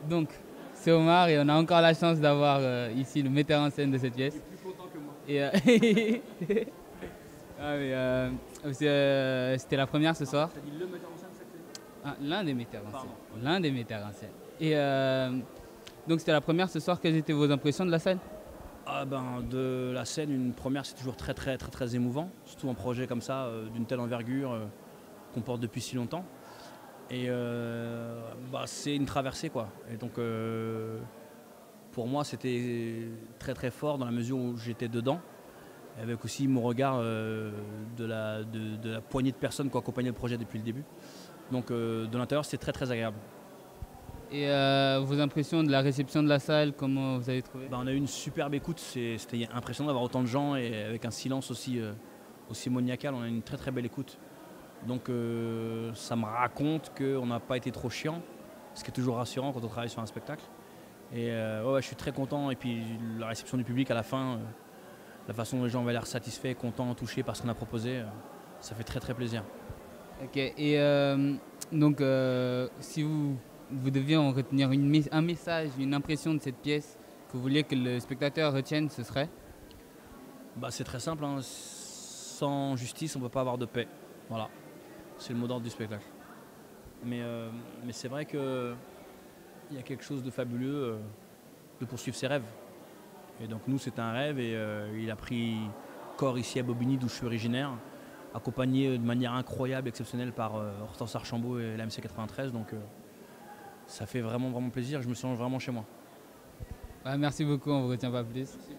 Donc, c'est Omar et on a encore la chance d'avoir ici le metteur en scène de cette pièce. Plus content que moi. Et, ah, mais, c'était la première ce soir. T'as dit le metteur en scène, c'est que c'est. Ah, l'un des metteurs en Pardon. scène. L'un des metteurs en scène. Et donc c'était la première ce soir. Quelles étaient vos impressions de la scène? Ah ben, de la scène, une première, c'est toujours très émouvant. Surtout un projet comme ça, d'une telle envergure, qu'on porte depuis si longtemps. Et c'est une traversée, quoi. Et donc, pour moi, c'était très fort dans la mesure où j'étais dedans. Avec aussi mon regard de la poignée de personnes qui ont accompagné le projet depuis le début. Donc, de l'intérieur, c'était très agréable. Et vos impressions de la réception de la salle, comment vous avez trouvé? On a eu une superbe écoute, c'était impressionnant d'avoir autant de gens et avec un silence aussi maniacal, on a eu une très belle écoute. Donc ça me raconte qu'on n'a pas été trop chiant, ce qui est toujours rassurant quand on travaille sur un spectacle. Et je suis très content, et puis la réception du public à la fin, la façon dont les gens avaient l'air satisfaits, contents, touchés par ce qu'on a proposé, ça fait très plaisir. Ok, et donc si vous deviez en retenir un message, une impression de cette pièce que vous vouliez que le spectateur retienne, ce serait? C'est très simple, hein. Sans justice, on ne peut pas avoir de paix. Voilà, c'est le mot d'ordre du spectacle. Mais c'est vrai qu'il y a quelque chose de fabuleux de poursuivre ses rêves. Et donc nous, c'est un rêve, et il a pris corps ici à Bobigny, d'où je suis originaire, accompagné de manière incroyable, exceptionnelle par Hortense Archambault et la MC 93. Donc ça fait vraiment plaisir, je me sens vraiment chez moi. Merci beaucoup, on ne vous retient pas plus. Merci.